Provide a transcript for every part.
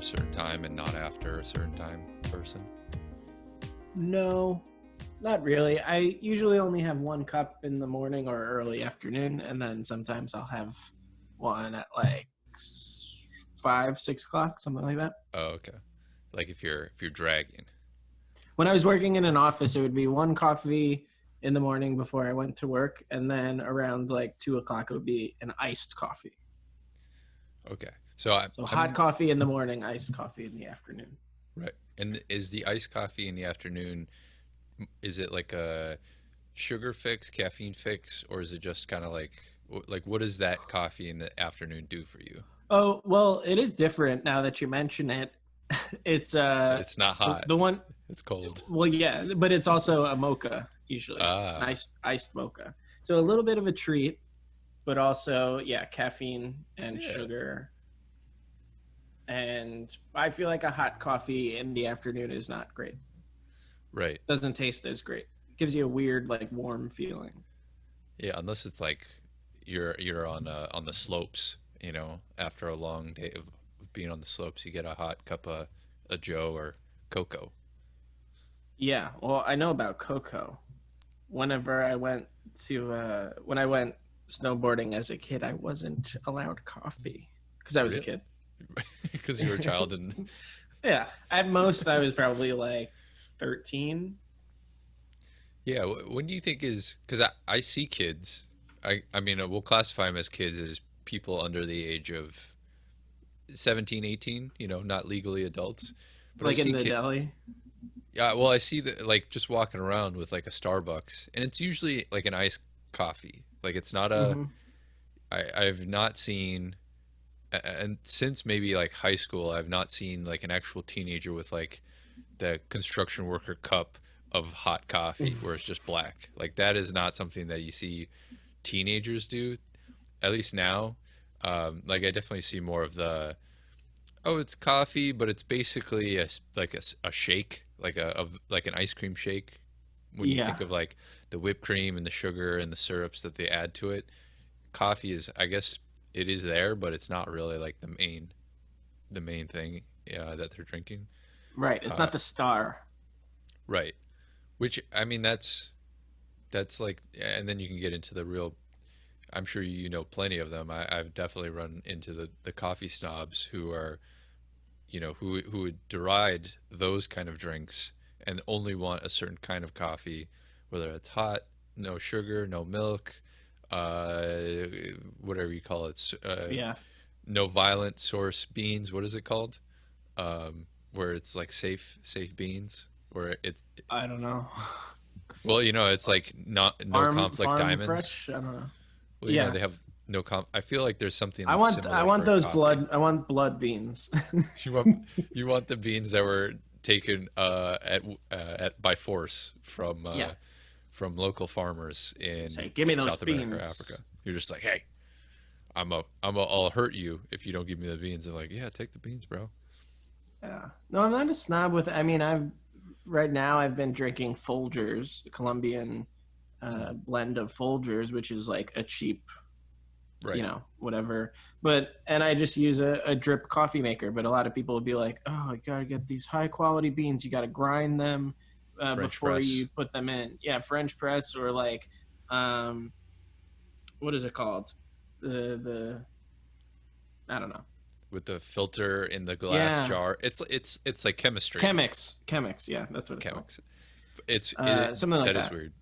certain time and not after a certain time person? No, not really. I usually only have one cup in the morning or early afternoon, and then sometimes I'll have one at like 5, 6 o'clock, something like that. Oh, okay. Like if you're dragging. When I was working in an office, it would be one coffee in the morning before I went to work, and then around like 2 o'clock, it would be an iced coffee. Okay. So So hot coffee in the morning, iced coffee in the afternoon. right. And is the iced coffee in the afternoon, is it like a sugar fix, caffeine fix, or is it just kind of like what does that coffee in the afternoon do for you? Oh, well, it is different now that you mention it. It's It's not hot. the one. It's cold. Well, yeah, but it's also a mocha usually, Ah, an iced mocha. So a little bit of a treat, but also caffeine and yeah. sugar. And I feel like a hot coffee in the afternoon is not great. Right. Doesn't taste as great. It gives you a weird like warm feeling. Yeah, unless it's like you're on the slopes, after a long day of being on the slopes, you get a hot cup of a Joe or cocoa. Yeah, well, I know about cocoa. Whenever I went when I went snowboarding as a kid, I wasn't allowed coffee because I was a kid. Because you were a child and Yeah, at most I was probably like 13. yeah. When do you think is because I see kids. I mean we'll classify them as kids as people under the age of 17, 18. Not legally adults. But Like I in see the deli. Yeah, well, I see that like just walking around with like a Starbucks, and it's usually like an iced coffee. Like it's not a. Hmm. I've not seen, and since maybe like high school, I've not seen like an actual teenager with like the construction worker cup of hot coffee where it's just black. Like that is not something that you see teenagers do, at least now. Like I definitely see more of the, oh, it's coffee, but it's basically a shake, like an ice cream shake. When you Yeah, think of like the whipped cream and the sugar and the syrups that they add to it, coffee is, I guess, it is there, but it's not really like the main thing that they're drinking. right. It's Uh, not the star. right. Which I mean, that's like, and then you can get into the real. I'm sure you know plenty of them. I've definitely run into the coffee snobs who are who would deride those kind of drinks and only want a certain kind of coffee, whether it's hot, no sugar, no milk, uh, whatever you call it, Yeah, no violent source beans. What is it called? Where it's like safe beans, where it's I don't know. well, it's like not no conflict Farm diamonds. fresh. I don't know. Well, Yeah, they have no I feel like there's something I want similar for those coffee. blood. I want blood beans. You want you want the beans that were taken at by force Yeah. from local farmers in Say, give me those South America or beans. Africa. You're just like, hey, I'll hurt you if you don't give me the beans. They're like, yeah, take the beans, bro. Yeah. No, I'm not a snob with. I mean, right now I've been drinking Folgers, the Colombian Mm, blend of Folgers, which is like a cheap, right, whatever. And I just use a drip coffee maker. But a lot of people would be like, oh, you gotta get these high quality beans. You gotta grind them French before press you put them in. Yeah, French press or like, um, what is it called? The I don't know. with the filter in the glass Yeah, jar. It's like chemistry, Chemix. Yeah, that's what it's called. chemics. It's Something like that is that. weird.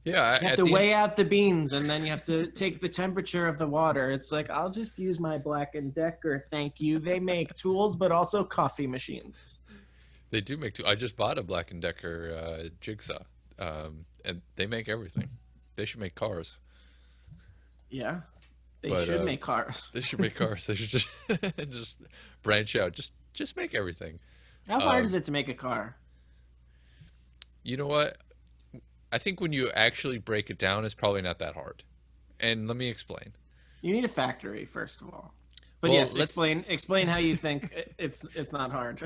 Yeah, You have at to the end. weigh out the beans, and then you have to take the temperature of the water. It's like, I'll just use my Black& Decker, thank you. They make tools, but also coffee machines. They do make two. I just bought a Black& Decker jigsaw, and they make everything. They should make cars, Yeah, they but should make cars. they should make cars. They should just just branch out. Just make everything. How hard is Um, it to make a car? you know what? I think when you actually break it down, it's probably not that hard. And let me explain. You need a factory, first of all. But Well, yes, explain how you think it's not hard.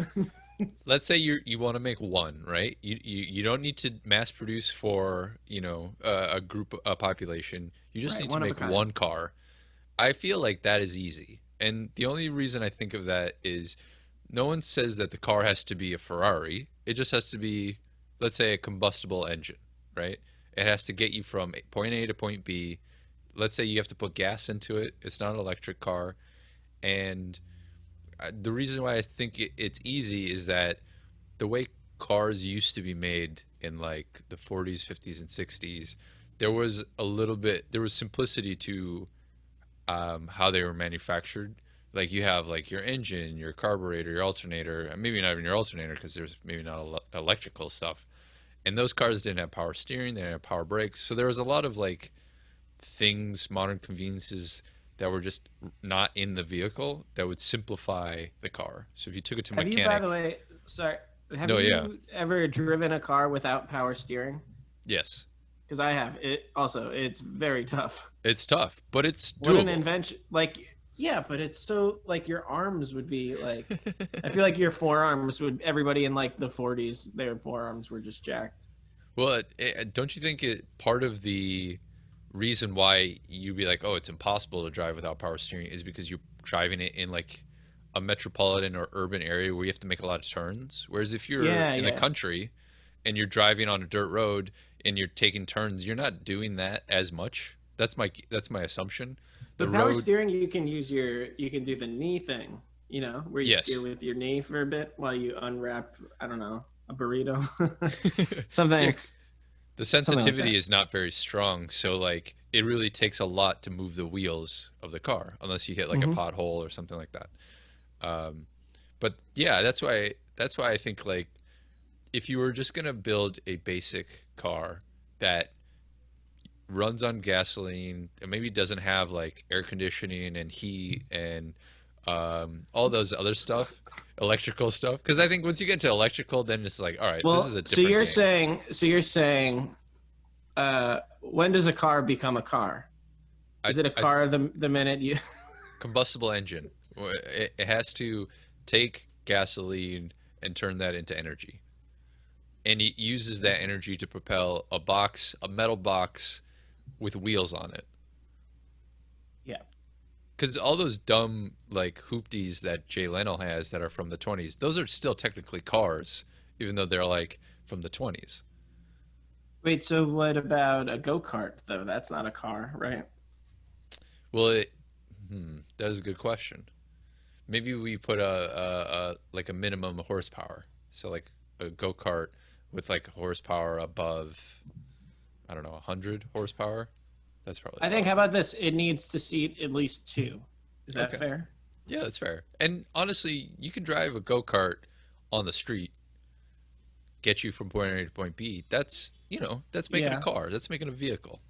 let's say you want to make one, right? You don't need to mass produce for a group, a population. You just Right, need to one of a make kind. one car. I feel like that is easy, and the only reason I think of that is no one says that the car has to be a Ferrari. It just has to be, let's say, a combustible engine, right? It has to get you from point A to point B. Let's say you have to put gas into it. It's not an electric car. And the reason why I think it's easy is that the way cars used to be made in like the 40s, 50s, and 60s, there was simplicity to how they were manufactured. Like you have like your engine, your carburetor, your alternator, and maybe not even your alternator because there's maybe not electrical stuff. And those cars didn't have power steering, they didn't have power brakes. So there was a lot of like things, modern conveniences that were just not in the vehicle that would simplify the car. So if you took it to Have you, by mechanic, the way, sorry, have no, yeah, you ever driven a car without power steering? yes, Because I have. It's very tough. it's tough, but it's What an doable. invention. Like, yeah, but it's so, like, your arms would be, like, I feel like your forearms would, everybody in, like, the 40s, their forearms were just jacked. Well, don't you think it part of the reason why you'd be like, oh, it's impossible to drive without power steering is because you're driving it in like a metropolitan or urban area where you have to make a lot of turns. Whereas if you're Yeah, in the yeah. country and you're driving on a dirt road and you're taking turns, you're not doing that as much. That's my assumption. The With power road, steering, you can do the knee thing, where you steer yes. with your knee for a bit while you unwrap, I don't know, a burrito. Yeah, something, the something like sensitivity that. is not very strong, so like it really takes a lot to move the wheels of the car unless you hit like a Hmm. pothole or something like that. Um, but yeah, that's why I think like if you were just gonna build a basic car that runs on gasoline and maybe doesn't have like air conditioning and heat and all those other stuff, electrical stuff, because I think once you get to electrical, then it's like, all right, this is Well, a different game. so you're saying, when does a car become a car? I, Is it a I car the minute you? combustible engine. It has to take gasoline and turn that into energy, and it uses that energy to propel a metal box with wheels on it. Yeah. Because all those dumb like hoopties that Jay Leno has that are from the 20s, those are still technically cars, even though they're like from the 20s. Wait, so what about a go-kart though? That's not a car, right? Well, that is a good question. Maybe we put a like a minimum horsepower, so like a go kart with like horsepower above, I don't know, 100 horsepower. That's probably I think, low. how about this? It needs to seat at least two. Is that Okay, fair? yeah, that's fair. And honestly, you can drive a go kart on the street, get you from point A to point B. That's making a Yeah. car. That's making a vehicle.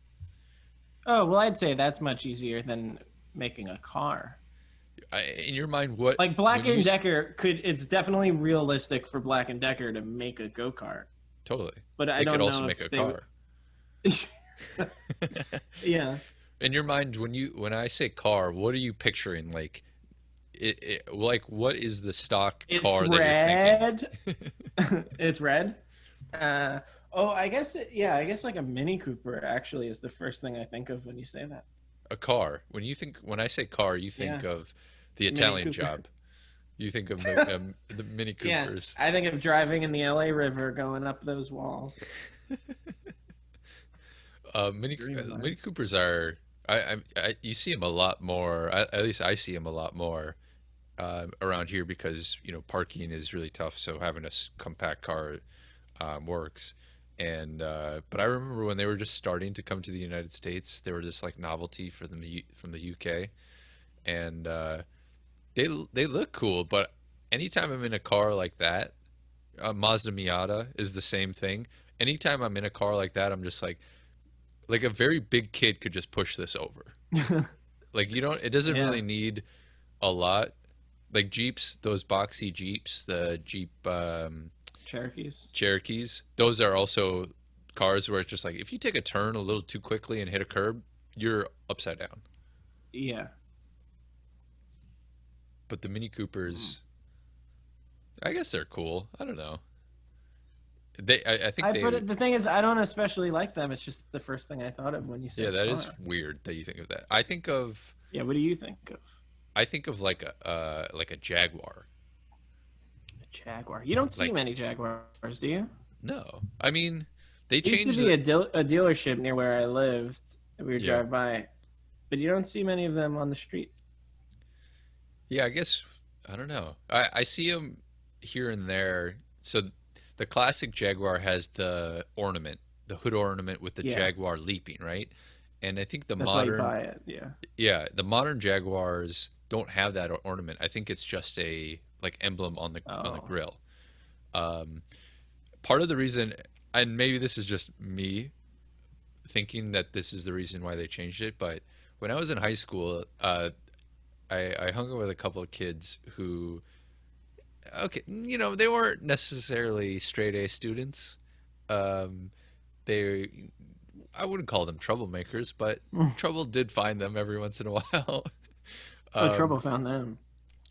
Oh, well, I'd say that's much easier than making a car. In your mind, what Like when Black you and Decker it's definitely realistic for Black and Decker to make a go-kart. totally, But I they could don't also know make a if they would. car. Yeah. In your mind, when I say car, what are you picturing? Like like what is the stock It's car that you're thinking? red. It's red. Uh, oh, I guess like a Mini Cooper actually is the first thing I think of when you say that. A car. When I say car, you Yeah, think of the Mini Italian Cooper. Job. You think of the Mini Yeah, Coopers. I think of driving in the LA River going up those walls. Dream of Mini mine. Coopers are. You see them a lot more. At least I see them a lot more around here because parking is really tough. So having a compact car works. And but I remember when they were just starting to come to the United States, they were just like novelty for from the UK, and they look cool. But anytime I'm in a car like that, Mazda Miata is the same thing. Anytime I'm in a car like that, I'm just like a very big kid could just push this over. Like you don't. It doesn't Yeah, really need a lot. Like Jeeps, those boxy Jeeps, the Jeep Cherokees. Cherokees, those are also cars where it's just like if you take a turn a little too quickly and hit a curb, you're upside down. Yeah. But the Mini Coopers, I guess they're cool. I don't know. I think The thing is, I don't especially like them. It's just the first thing I thought of when you yeah, said that is car. weird that you think of that. Yeah, what do you think of? I think of like a Jaguar. Jaguar. You don't see Like, many Jaguars, do you? no. I mean, they There used to changed be the. a dealership near where I lived that we would Yeah. drive by, but you don't see many of them on the street. Yeah, I guess I don't know. I see them here and there. So the classic Jaguar has the ornament, the hood ornament with the Yeah, Jaguar leaping, right? And I think the that's why you modern, buy it. Yeah. yeah, the modern Jaguars don't have that ornament. I think it's just a like emblem on the Oh, grill. Um, Part of the reason, and maybe this is just me thinking that this is the reason why they changed it, but when I was in high school, I hung out with a couple of kids who, okay, they weren't necessarily straight A students. Um, they, I wouldn't call them troublemakers, but trouble did find them every once in a while. oh, um, trouble found them.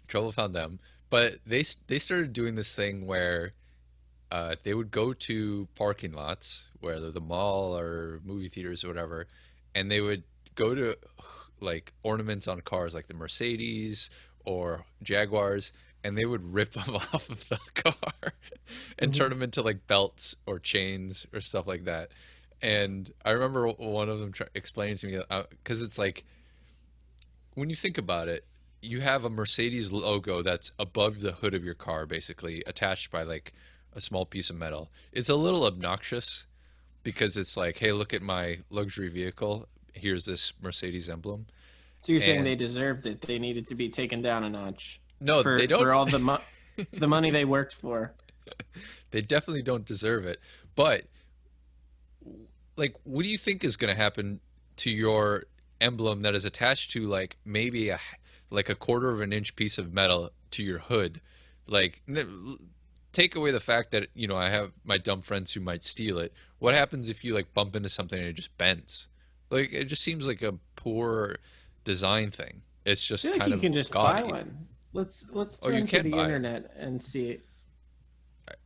Trouble found them, but they started doing this thing where they would go to parking lots, whether the mall or movie theaters or whatever, and they would go to like ornaments on cars like the Mercedes or Jaguars, and they would rip them off of the car and turn Hmm. them into like belts or chains or stuff like that. And I remember one of them explaining to me, because it's like when you think about it, you have a Mercedes logo that's above the hood of your car, basically attached by like a small piece of metal. It's a little obnoxious because it's like, hey, look at my luxury vehicle. Here's this Mercedes emblem. So you're saying they And deserved it? They needed to be taken down a notch no, they don't. for all the money they worked for. They definitely don't deserve it. But like, what do you think is going to happen to your emblem that is attached to like maybe like a quarter of an inch piece of metal to your hood? Like, take away the fact that I have my dumb friends who might steal it. What happens if you like bump into something and it just bends? Like, it just seems like a poor design thing. It's I just feel like kind you of can just buy gaudy. one. Let's Oh, you turn to can the buy it. internet and see.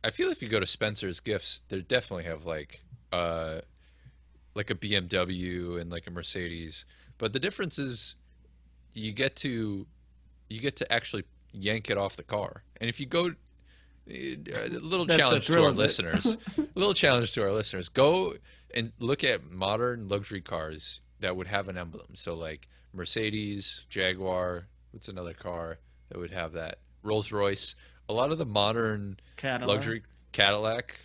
I feel if you go to Spencer's Gifts, they definitely have like a BMW and like a Mercedes. But the difference is you get to actually yank it off the car. And if you go, a little That's the challenge to thrill our of it. listeners, a little challenge to our listeners, go and look at modern luxury cars that would have an emblem. So like Mercedes, Jaguar, what's another car that would have that? Rolls Royce. A lot of the modern Cadillac. luxury Cadillac,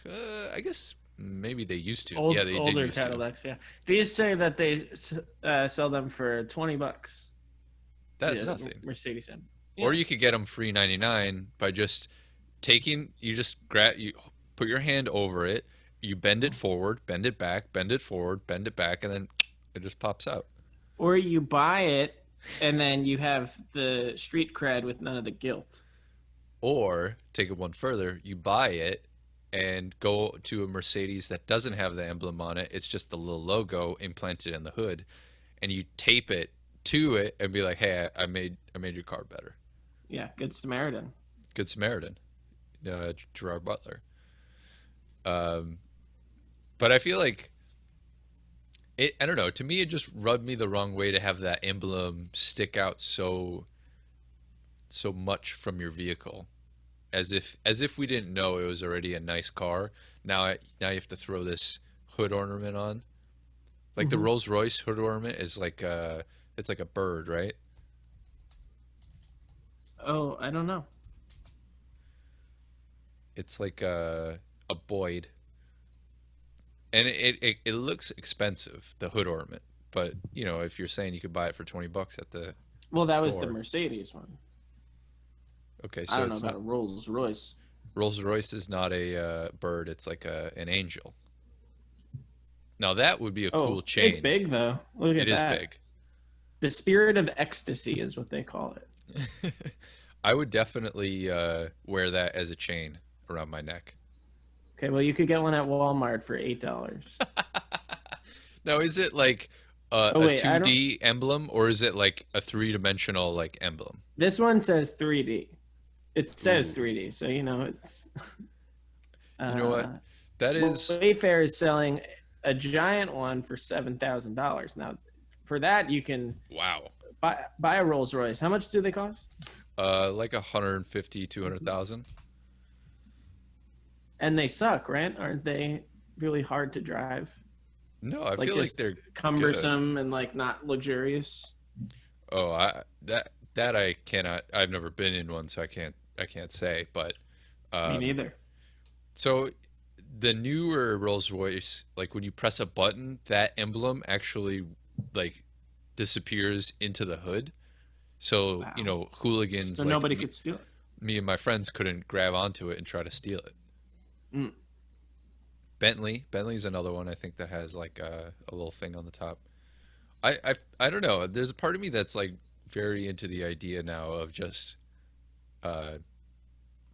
I guess maybe they used to. Yeah, Old they did older used to. Cadillacs, yeah. These say that they sell them for $20. That's The nothing. Mercedes M. Or Yeah. you could get them free 99 by just you just you put your hand over it, you bend it forward, bend it back, bend it forward, bend it back, and then it just pops out. Or you buy it and then you have the street cred with none of the guilt. Or take it one further, you buy it and go to a Mercedes that doesn't have the emblem on it. It's just the little logo implanted in the hood, and you tape it to it and be like, "Hey, I made your car better." Yeah, good Samaritan. Good Samaritan, Gerard Butler. Um, but I feel like I don't know. To me, it just rubbed me the wrong way to have that emblem stick out so much from your vehicle, as if we didn't know it was already a nice car. Now you have to throw this hood ornament on. Like the Hmm. Rolls Royce hood ornament is like it's like a bird, right? Oh, I don't know. It's like a Boyd, and it looks expensive, the hood ornament. But if you're saying you could buy it for $20 at the Well, that was the store, Mercedes one. okay, I so don't know it's about not. a Rolls Royce. Rolls Royce is not a bird. It's like an angel. Now that would be a Oh, cool it's chain. big though. Look It at is that. big. The spirit of ecstasy is what they call it. I would definitely wear that as a chain around my neck. Okay, well, you could get one at Walmart for $8. Now, is it like Oh a wait, I don't. 2D emblem, or is it like a three-dimensional like emblem? This one says 3D. It says Ooh, 3D, so it's. you know what? Uh, That is Wayfair is selling a giant one for $7,000. Now, for that you can wow. buy a Rolls Royce. How much do they cost? Like 150, 200,000. And they suck, right? Aren't they really hard to drive? No, I Like feel like just they're good. cumbersome and like not luxurious. Oh, that I cannot. I've never been in one, so I can't say. But Me um, neither. so the newer Rolls Royce, like when you press a button, that emblem actually like disappears into the hood. So Wow. So hooligans like nobody could steal it. me and my friends couldn't grab onto it and try to steal it. Mm. Bentley's another one I think that has like a little thing on the top. I don't know. There's a part of me that's like very into the idea now of just uh,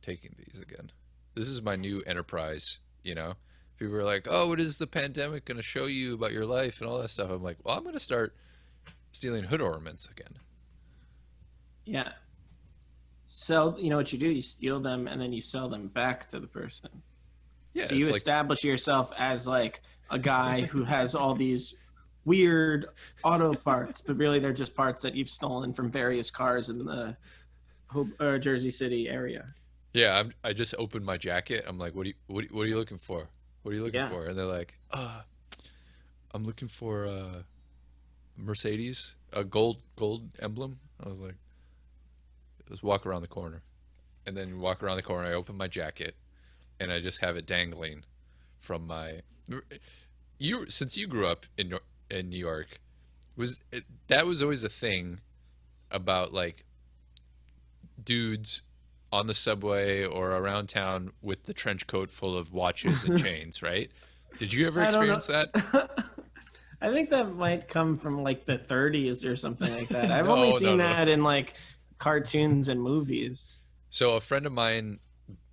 taking these again. This is my new enterprise. People are like, "Oh, what is the pandemic going to show you about your life and all that stuff?" I'm like, "Well, I'm going to start stealing hood ornaments again." Yeah. So you know what you do? You steal them and then you sell them back to the person. Yeah, So you it's like establish yourself as like a guy who has all these weird auto parts, but really they're just parts that you've stolen from various cars in the Jersey City area. yeah, I just opened my jacket. I'm like, what are you looking for? What are you looking Yeah. for?" And they're like, I'm looking for a Mercedes, a gold emblem." I was like, "Let's walk around the corner." And then walk around the corner, I open my jacket and I just have it dangling from my you since you grew up in New York, that was always a thing about like dudes on the subway or around town with the trench coat full of watches and chains, right? Did you ever I don't know. experience that? I think that might come from like the 30s or something like that. I've only No, no, seen no. that in like cartoons and movies. So a friend of mine,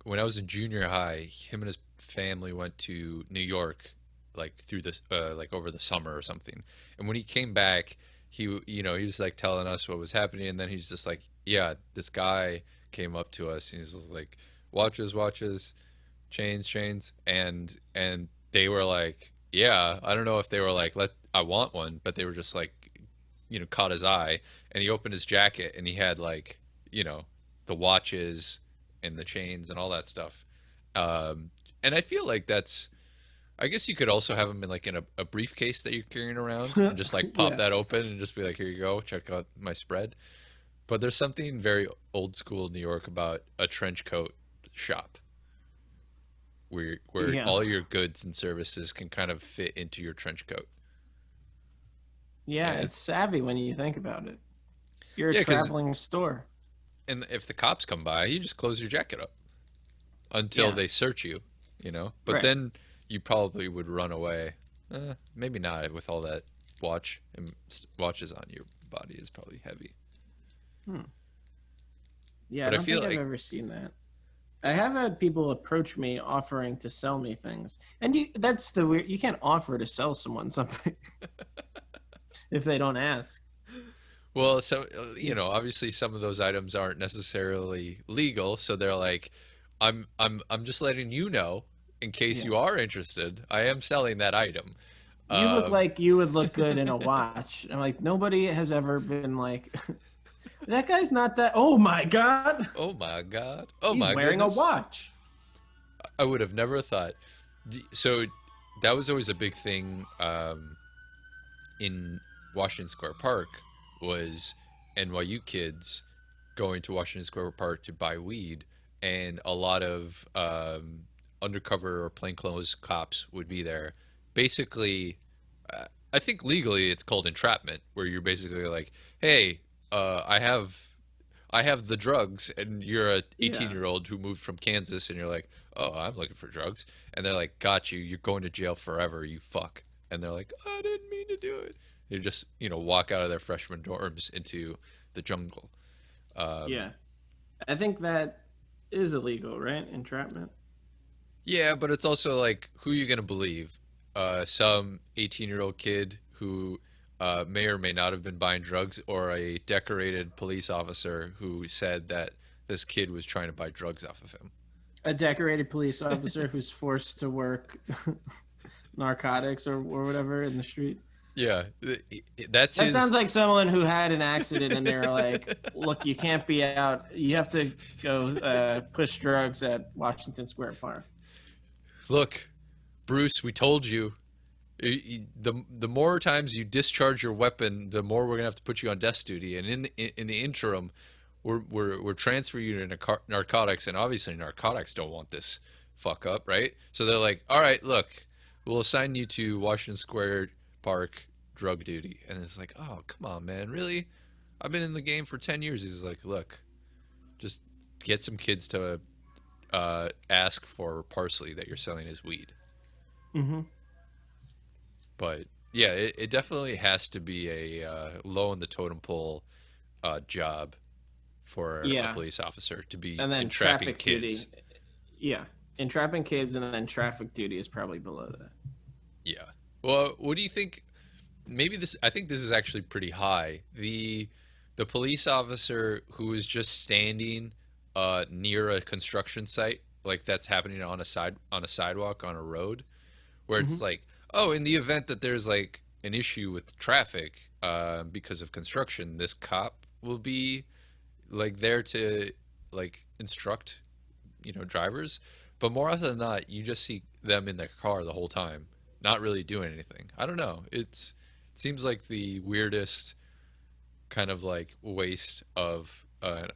when I was in junior high, him and his family went to New York, like through this, like over the summer or something. And when he came back, he was like telling us what was happening, and then he's just like, "Yeah, this guy came up to us, and he's just like, watches, watches, chains, chains," and they were like, "Yeah, I don't know if they were like, I want one," but they were just like, caught his eye, and he opened his jacket, and he had like, you know, the watches and the chains and all that stuff. And I feel like that's, I guess you could also have them in like in a briefcase that you're carrying around and just like pop Yeah. that open and just be like, "Here you go, check out my spread." But there's something very old school New York about a trench coat shop where Yeah. all your goods and services can kind of fit into your trench coat. Yeah. And It's savvy when you think about it. You're a yeah, because traveling store. and if the cops come by, you just close your jacket up until Yeah. they search you. But Right. then you probably would run away. Maybe not with all that watches on your body is probably heavy. Hmm. Yeah. I But I don't feel think I've like ever seen that. I have had people approach me offering to sell me things. And that's the weird, you can't offer to sell someone something if they don't ask. well, so obviously some of those items aren't necessarily legal, so they're like, I'm just letting you know in case Yeah. you are interested. I am selling that item. You look Um, like you would look good in a watch. I'm like, nobody has ever been like, that guy's not that. Oh my God. oh my God. Oh He's my wearing a goodness. watch. I would have never thought. So that was always a big thing in Washington Square Park was NYU kids going to Washington Square Park to buy weed, and a lot of undercover or plainclothes cops would be there. Basically, I think legally it's called entrapment, where you're basically like, "Hey, I have the drugs," and you're a 18 Yeah. year old who moved from Kansas, and you're like, "Oh, I'm looking for drugs," and they're like, "Got you. You're going to jail forever. You fuck." And they're like, "I didn't mean to do it." They just walk out of their freshman dorms into the jungle. Um, Yeah. I think that is illegal, right? Entrapment. yeah, but it's also like, who are you gonna believe? Some 18-year-old kid who may or may not have been buying drugs, or a decorated police officer who said that this kid was trying to buy drugs off of him. A decorated police officer who's forced to work narcotics or whatever in the street. Yeah, that's That sounds his. like someone who had an accident and they're like, look, you can't be out. You have to go push drugs at Washington Square Park. look, Bruce, we told you. The more times you discharge your weapon, the more we're gonna have to put you on desk duty. And in the interim, we're transferring you to narcotics, and obviously narcotics don't want this fuck up, right? So they're like, all right, look, we'll assign you to Washington Square Park drug duty. And it's like, oh, come on, man, really? I've been in the game for 10 years. He's like, look, just get some kids to ask for parsley that you're selling as weed. Mm-hmm. But yeah, it definitely has to be a low on the totem pole job for a Yeah. police officer to be And then entrapping traffic kids. duty. Yeah. Entrapping kids, and then traffic duty is probably below that. Yeah. Well, what do you think? Maybe this. I think this is actually pretty high. The police officer who is just standing near a construction site, like that's happening on a sidewalk on a road, where Mm-hmm. it's like, oh, in the event that there's like an issue with traffic because of construction, this cop will be like there to like instruct, drivers. But more often than not, you just see them in their car the whole time, not really doing anything. I don't know. It seems like the weirdest kind of like waste of a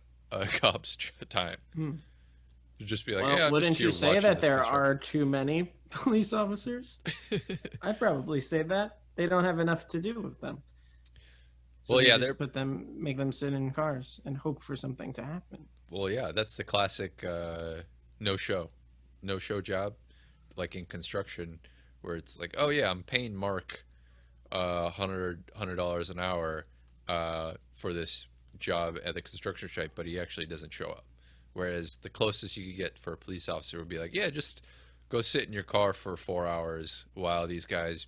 cop's time Hmm. to just be like, Well, yeah, I'm just wouldn't here you say watching that this there construction. are too many police officers? I'd probably say that. They don't have enough to do with them. So Well, they yeah, just make them sit in cars and hope for something to happen. that's the classic no show, no show job, like in construction, where it's like, oh yeah, I'm paying Mark $100 an hour for this job at the construction site, but he actually doesn't show up. Whereas the closest you could get for a police officer would be like, yeah, just go sit in your car for 4 hours while these guys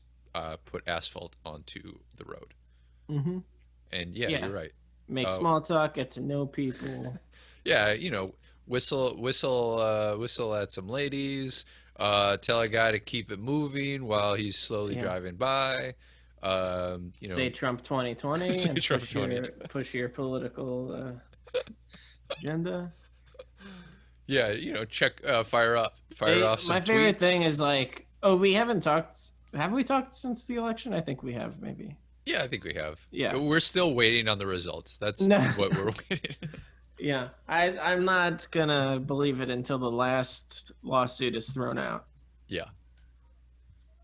put asphalt onto the road. Mm-hmm. And yeah, Yeah. you're right. Make Uh, small talk, get to know people. yeah, whistle at some ladies. Tell a guy to keep it moving while he's slowly Yeah. driving by. Say Trump 2020 say and Trump 20. push your political agenda. Yeah, check, fire off some My favorite tweets. thing is like, oh, we haven't talked. Have we talked since the election? I think we have, maybe. Yeah, I think we have. Yeah. We're still waiting on the results. That's No. what we're waiting. Yeah, I'm not gonna believe it until the last lawsuit is thrown out. Yeah.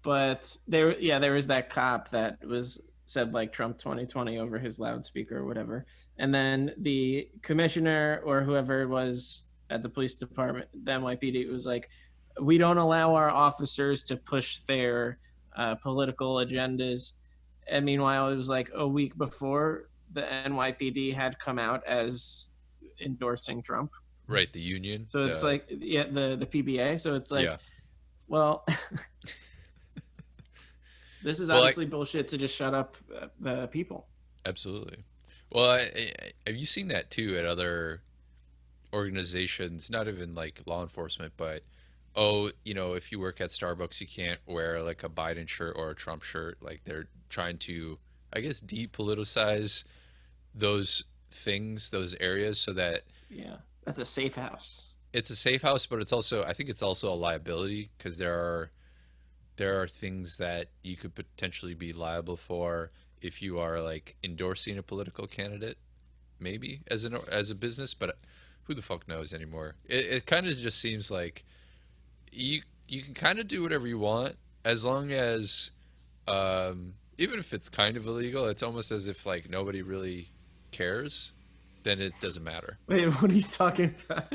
But there was that cop that was said like Trump 2020 over his loudspeaker or whatever, and then the commissioner or whoever it was at the police department, the NYPD, was like, we don't allow our officers to push their political agendas. And meanwhile, it was like a week before the NYPD had come out as endorsing Trump. Right, the union. So it's like, yeah, the PBA. So it's like, yeah. well, this is Well, obviously bullshit to just shut up the people. Absolutely. Well, have you seen that too at other organizations, not even like law enforcement, but oh, if you work at Starbucks, you can't wear like a Biden shirt or a Trump shirt. Like they're trying to, I guess, depoliticize those things, those areas, so that Yeah, that's a safe house. it's a safe house, but I think it's also a liability because there are things that you could potentially be liable for if you are like endorsing a political candidate, maybe as a business, but who the fuck knows anymore? It kind of just seems like you can kind of do whatever you want as long as even if it's kind of illegal, it's almost as if like nobody really cares, then it doesn't matter. Wait, what are you talking about?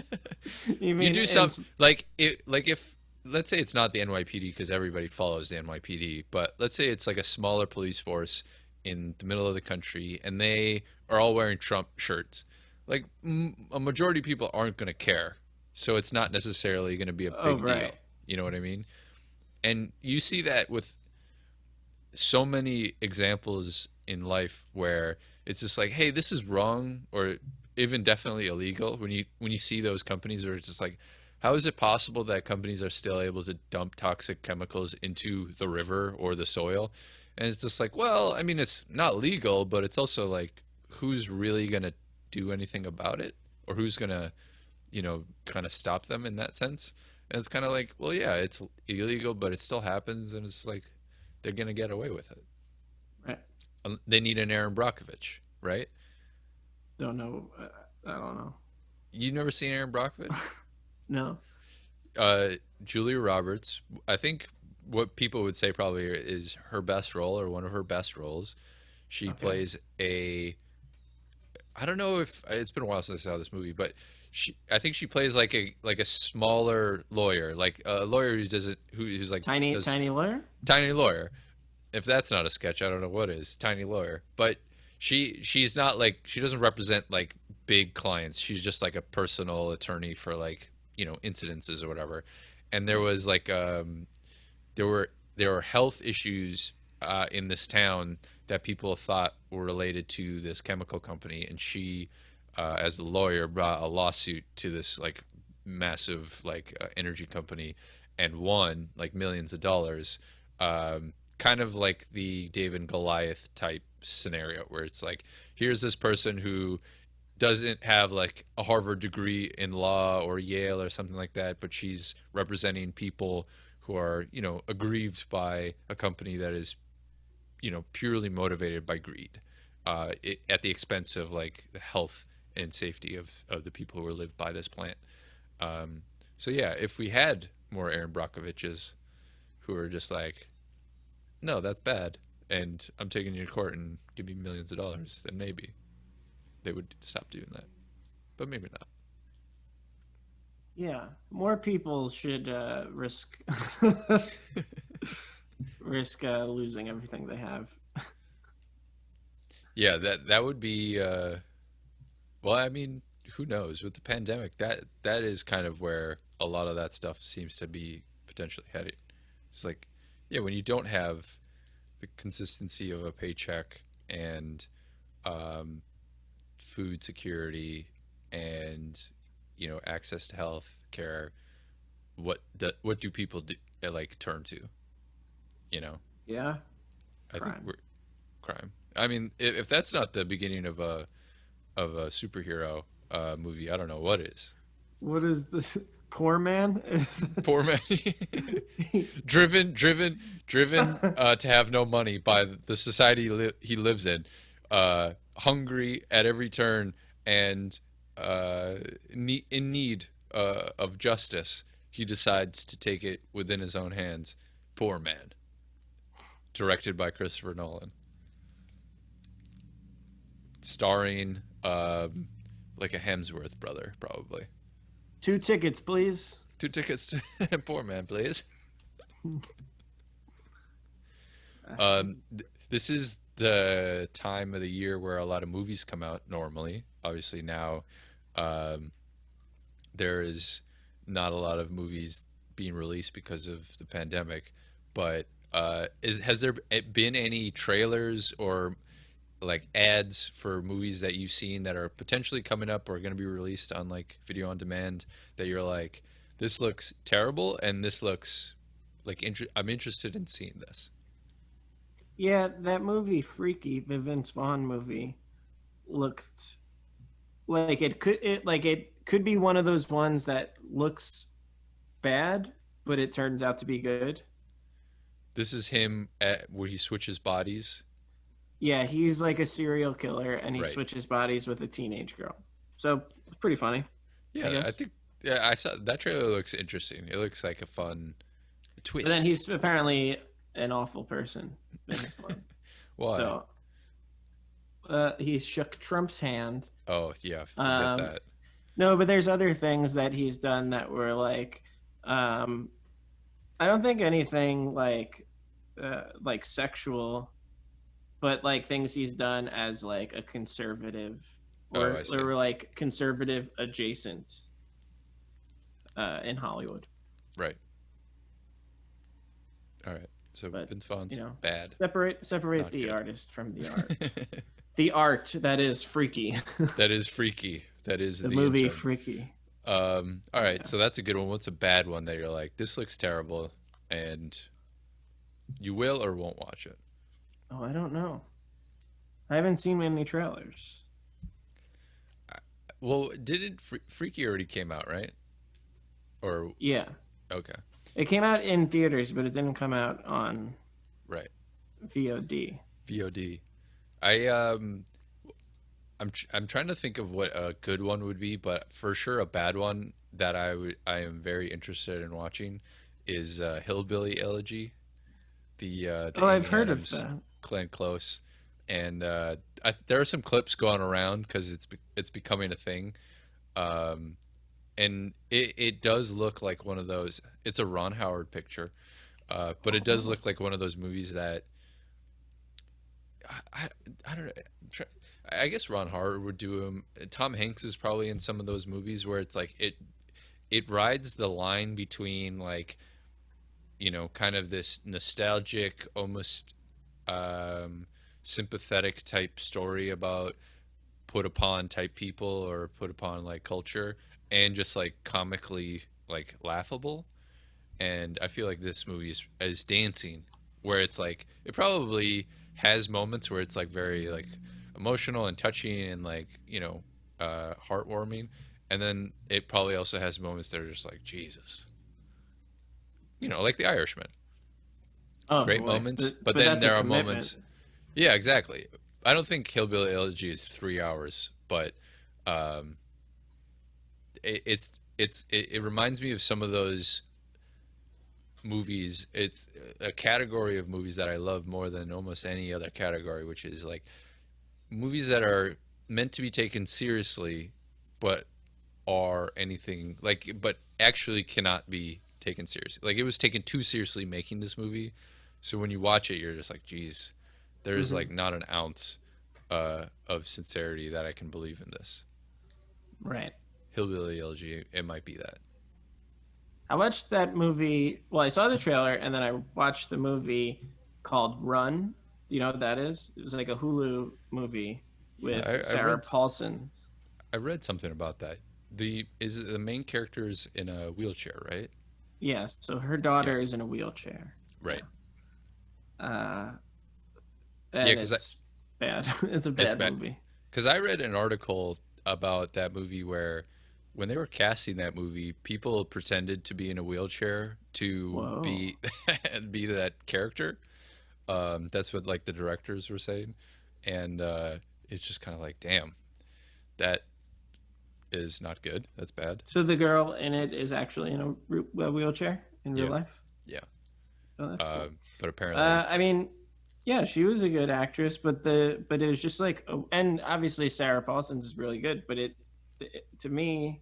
You mean You do some like if let's say it's not the NYPD because everybody follows the NYPD, but let's say it's like a smaller police force in the middle of the country and they are all wearing Trump shirts. Like a majority of people aren't going to care, so it's not necessarily going to be a big deal. You know what I mean? And you see that with so many examples in life where it's just like, hey, this is wrong, or even definitely illegal. When you see those companies, where it's just like, how is it possible that companies are still able to dump toxic chemicals into the river or the soil? And it's just like, well, I mean, it's not legal, but it's also like, who's really gonna do anything about it, or who's gonna, kind of stop them in that sense? And it's kind of like, well, yeah, it's illegal, but it still happens, and it's like they're gonna get away with it. Right. They need an Aaron Brockovich, right? Don't know. I don't know. You never seen Aaron Brockovich? No. uh, Julia Roberts, I think what people would say probably is her best role or one of her best roles. She Okay. plays a, I don't know if it's been a while since I saw this movie, but I think she plays like a smaller lawyer, like a lawyer who doesn't, who's like Tiny, does tiny lawyer. tiny lawyer. If that's not a sketch, I don't know what is. Tiny lawyer, but she's not like, she doesn't represent like big clients. She's just like a personal attorney for like, incidences or whatever. And there was like there were health issues in this town that people thought were related to this chemical company, and she, as the lawyer, brought a lawsuit to this like massive like energy company, and won like millions of dollars. Kind of like the David and Goliath type scenario, where it's like, here's this person who doesn't have like a Harvard degree in law or Yale or something like that, but she's representing people who are, aggrieved by a company that is, purely motivated by greed, at the expense of like the health and safety of the people who live by this plant. Um, so yeah, if we had more Aaron Brockoviches who are just like, no, that's bad, and I'm taking you to court and give me millions of dollars, then maybe they would stop doing that. But maybe not. Yeah, more people should risk risk losing everything they have. Yeah, that would be. Well, I mean, who knows? With the pandemic, that is kind of where a lot of that stuff seems to be potentially heading. It's like, yeah, when you don't have the consistency of a paycheck and um, food security and access to health care, what do people do, like turn to? You know, Yeah, I think crime. we're crime. I mean, if that's not the beginning of a superhero movie, I don't know what is. What is this? Poor man? Poor man, driven to have no money by the society he lives in, hungry at every turn, and in need of justice. He decides to take it within his own hands. Poor man, directed by Christopher Nolan, starring like a Hemsworth brother, probably. 2 tickets, please. 2 tickets to Poor Man, please. Uh, This is the time of the year where a lot of movies come out normally. Obviously, now um, there is not a lot of movies being released because of the pandemic. But has there been any trailers or like ads for movies that you've seen that are potentially coming up or going to be released on like video on demand that you're like, this looks terrible and this looks like I'm interested in seeing this? yeah, that movie Freaky, the Vince Vaughn movie, looked like it could be one of those ones that looks bad, but it turns out to be good. This is him at where he switches bodies. Yeah, he's like a serial killer and he Right. switches bodies with a teenage girl. So it's pretty funny, I Yeah, I guess. think, yeah, I saw that trailer. Looks interesting. It looks like a fun But then twist. he's apparently an awful person. Vince Vaughn. Why? So he shook Trump's hand. Oh, yeah, forget Um, that. no, but there's other things that he's done that were like, um, I don't think anything like sexual, but like things he's done as like a conservative Oh, I or see. like conservative adjacent in Hollywood. Right. All right. So But Vince you Vaughn's know, bad, separate not the good. artist from the art. The art that is freaky. That is freaky. That is The the movie intern. Freaky. All right, Yeah. so that's a good one. What's a bad one that you're like, this looks terrible, and you will or won't watch it? Oh, I don't know. I haven't seen many trailers. Well, didn't Freaky already came out, right? Or Yeah. Okay. It came out in theaters, but it didn't come out on Right. VOD. VOD. I I'm trying to think of what a good one would be, but for sure a bad one that I am very interested in watching is Hillbilly Elegy, the Oh, I've Amy heard of Adams, that. Glenn Close, and there are some clips going around because it's becoming a thing, um, and it does look like one of those. It's a Ron Howard picture, but it does Oh. look like one of those movies that I, I don't know. I guess Ron Howard would do him. Tom Hanks is probably in some of those movies where it's like it rides the line between like kind of this nostalgic, almost um, sympathetic type story about put upon type people or put upon like culture, and just like comically like laughable. And I feel like this movie is dancing, where it's like it probably has moments where it's like very like emotional and touching and like heartwarming, and then it probably also has moments that are just like Jesus, like The Irishman, Oh great boy, moments, but but then that's a there are commitment. moments. Yeah, exactly. I don't think Hillbilly Elegy is 3 hours, but um, it reminds me of some of those movies. It's a category of movies that I love more than almost any other category, which is like movies that are meant to be taken seriously, but are anything like, but actually cannot be taken seriously. Like it was taken too seriously making this movie, so when you watch it, you're just like, geez, there's Hmm. like not an ounce of sincerity that I can believe in this. Right. Hillbilly Elegy, it might be that. I watched that movie. Well, I saw the trailer and then I watched the movie called Run. Do you know what that is? It was like a Hulu movie Yeah, with I Sarah read Paulson. I read something about that. The main character's in a wheelchair, right? Yeah, so her Yeah, daughter is in a wheelchair. right. Yeah. Uh, Yeah, and because it's bad. It's a it's bad bad. movie. Because I read an article about that movie where when they were casting that movie, people pretended to be in a wheelchair to Whoa. be be that character. That's what like the directors were saying, and it's just kind of like, damn, that is not good. That's bad. So the girl in it is actually in a wheelchair in real Yeah, life? yeah. Oh, that's cool. But apparently, I mean, yeah, she was a good actress, but it was just like, and obviously Sarah Paulson's is really good, but it to me,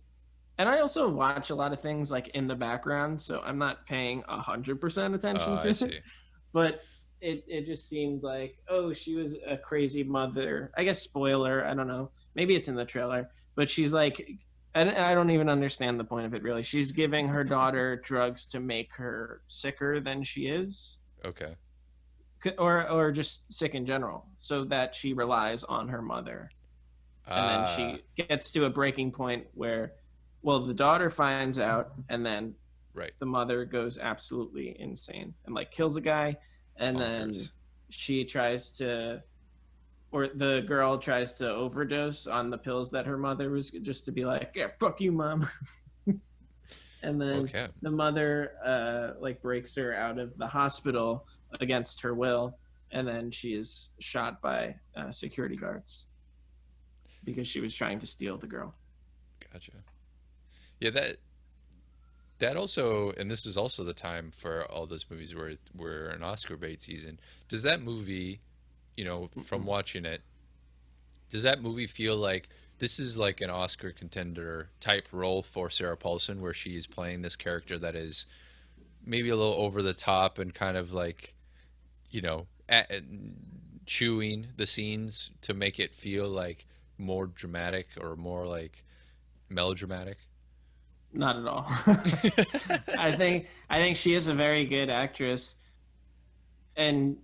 and I also watch a lot of things like in the background, so I'm not paying 100% attention to I it, see. but it just seemed like, oh, she was a crazy mother. I guess spoiler, I don't know, maybe it's in the trailer, but she's like. And I don't even understand the point of it really. She's giving her daughter drugs to make her sicker than she is, Okay. or just sick in general, so that she relies on her mother. And then Ah, she gets to a breaking point where, well, the daughter finds out, and then right. the mother goes absolutely insane and like kills a guy, and then Bonkers. she tries to, or the girl tries to overdose on the pills that her mother was, just to be like, yeah, fuck you, mom. And then Okay. the mother like breaks her out of the hospital against her will, and then she is shot by security guards because she was trying to steal the girl. Gotcha. Yeah, that also, and this is also the time for all those movies where we're an Oscar bait season. Does that movie, from Mm-mm. watching it, does that movie feel like this is like an Oscar contender type role for Sarah Paulson, where she is playing this character that is maybe a little over the top and kind of like, you know, chewing the scenes to make it feel like more dramatic or more like melodramatic? Not at all. I think she is a very good actress, and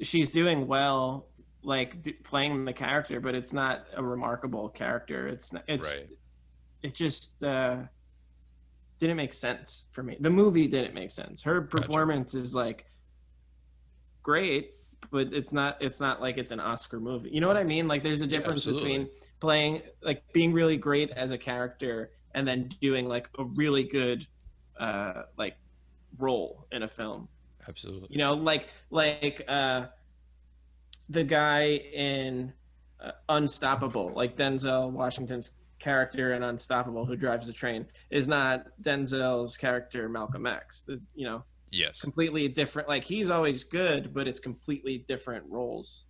she's doing well, like playing the character. But it's not a remarkable character. It's not, Right. it just didn't make sense for me. The movie didn't make sense. Her Gotcha. performance is like great, but it's not like it's an Oscar movie. You know what I mean? Like there's a Yeah, difference absolutely. between playing, like being really great as a character and then doing like a really good like role in a film. Absolutely. You know, like the guy in Unstoppable, like Denzel Washington's character in Unstoppable, who drives the train, is not Denzel's character Malcolm X. You know, Yes. completely different. Like he's always good, but it's completely different roles.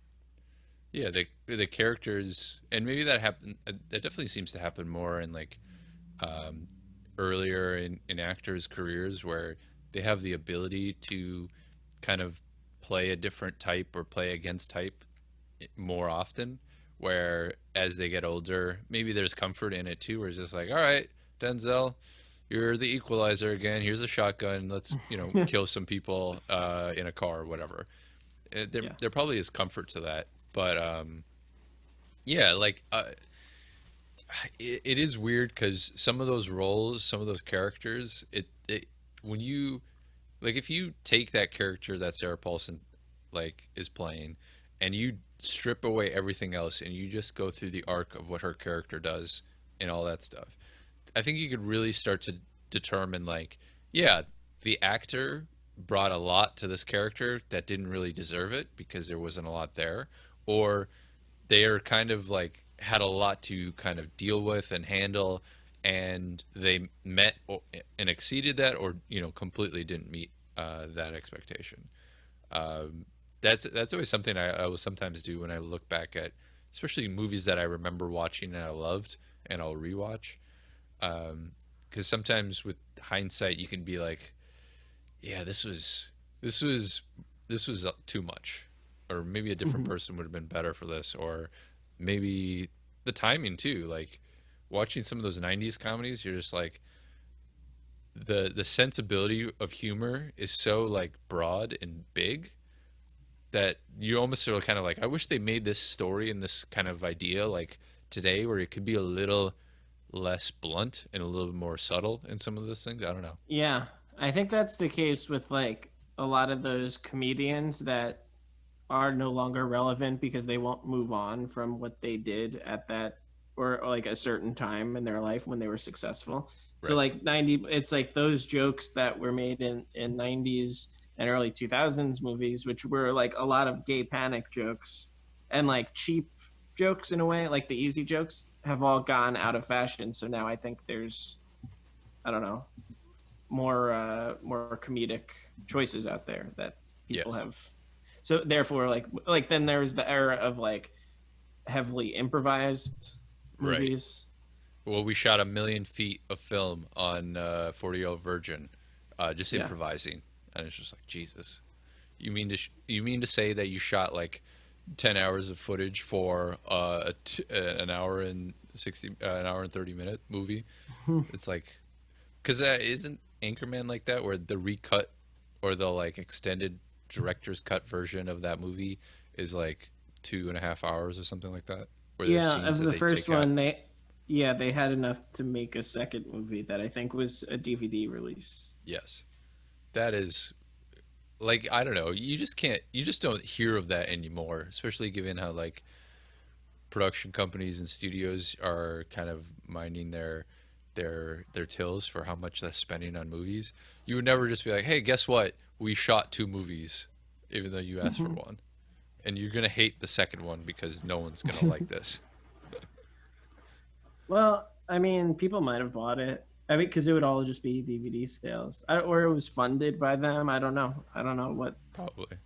Yeah, the characters, and maybe that happen. That definitely seems to happen more in like um, earlier in actors' careers, where they have the ability to kind of play a different type or play against type more often. Where as they get older, maybe there's comfort in it too, where it's just like, all right, Denzel, you're the equalizer again. Here's a shotgun. Let's kill some people in a car or whatever. Yeah. There probably is comfort to that, but yeah, like it is weird because some of those roles, some of those characters, it when you like if you take that character that Sarah Paulson like is playing, and you strip away everything else, and you just go through the arc of what her character does and all that stuff, I think you could really start to determine like, yeah, the actor brought a lot to this character that didn't really deserve it because there wasn't a lot there, or they are kind of like had a lot to kind of deal with and handle, and they met and exceeded that, or completely didn't meet that expectation. That's always something I will sometimes do when I look back at, especially movies that I remember watching and I loved, and I'll rewatch. Because sometimes with hindsight, you can be like, yeah, this was this was too much, or maybe a different Mhm. person would have been better for this, or maybe the timing too. Like watching some of those '90s comedies, you're just like the sensibility of humor is so like broad and big that you almost are kind of like, I wish they made this story and this kind of idea like today, where it could be a little less blunt and a little more subtle in some of those things. I don't know. Yeah, I think that's the case with like a lot of those comedians that are no longer relevant because they won't move on from what they did at that or like a certain time in their life when they were successful. So Right. like 90, it's like those jokes that were made in 90s and early 2000s movies, which were like a lot of gay panic jokes and like cheap jokes in a way, like the easy jokes have all gone out of fashion. So now I think there's, I don't know, more comedic choices out there that people Yes. have. So therefore, like then there was the era of like heavily improvised Right. movies. Well, we shot 1,000,000 feet of film on 40-year-old Virgin, just Yeah, improvising, and it's just like, Jesus. You mean to say that you shot like 10 hours of footage for an hour and 30 minute movie? It's like, because isn't Anchorman like that, where the recut or the like extended director's cut version of that movie is like 2.5 hours or something like that, where there's yeah. scenes Of that the they first take out. one, they had enough to make a second movie that I think was a DVD release. Yes, that is like, I don't know. You just can't. You just don't hear of that anymore, especially given how like production companies and studios are kind of minding their tills for how much they're spending on movies. You would never just be like, "Hey, guess what? We shot two movies, even though you asked for one, and you're gonna hate the second one because no one's gonna like this." Well, I mean, people might have bought it. I mean, because it would all just be DVD sales, or it was funded by them. I don't know. I don't know what Probably.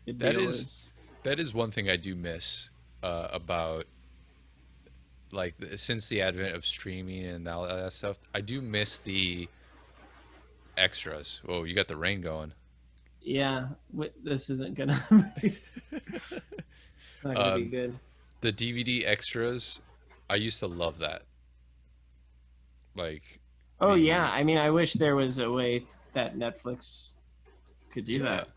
the That deal is is. that is one thing I do miss about like since the advent of streaming and all that stuff. I do miss the extras. Oh, you got the rain going. Yeah, this isn't gonna be, not gonna be Um, good. the DVD extras, I used to love that. Like Oh yeah, the I mean, I wish there was a way that Netflix could do yeah, that.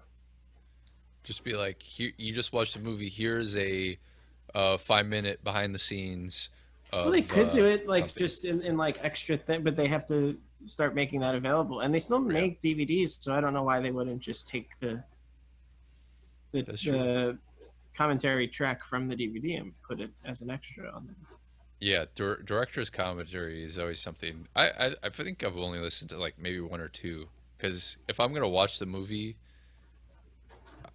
just be like, here, you just watched a movie. Here's a 5 minute behind the scenes Well, they of could do it like something. just in like extra thing, but they have to start making that available, and they still Yeah, make DVDs. So I don't know why they wouldn't just take that's true. the commentary track from the DVD and put it as an extra on there. Yeah, director's commentary is always something. I think I've only listened to like maybe one or two, because if I'm gonna watch the movie,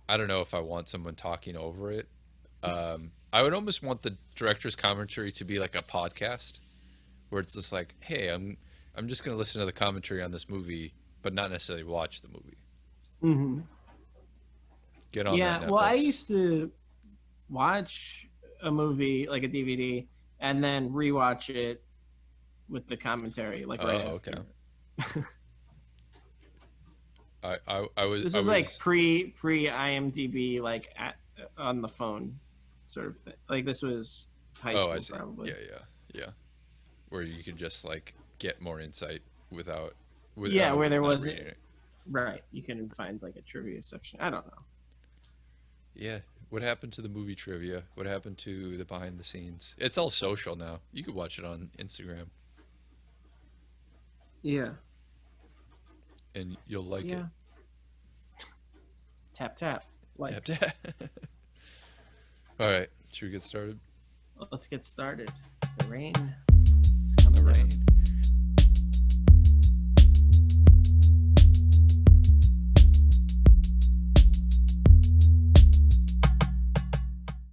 I don't know if I want someone talking over it. I would almost want the director's commentary to be like a podcast, where it's just like, hey, I'm just gonna listen to the commentary on this movie, but not necessarily watch the movie. Mm-hmm. Get on that Yeah, well, I Netflix. used to watch a movie like a DVD and then rewatch it with the commentary like right Oh, okay. after. I was This I was like was pre IMDb, like on the phone, sort of thing. Like this was high Oh, I school see. probably. Yeah, yeah, yeah. Where you could just like get more insight without Yeah, where there not wasn't reading it. right. You can find like a trivia section. I don't know. Yeah. What happened to the movie trivia? What happened to the behind the scenes? It's all social now. You could watch it on Instagram Yeah. and you'll like it. Yeah. Tap tap. Tap Like, tap. All right. Should we get started? let's get started. The rain is coming The down. rain.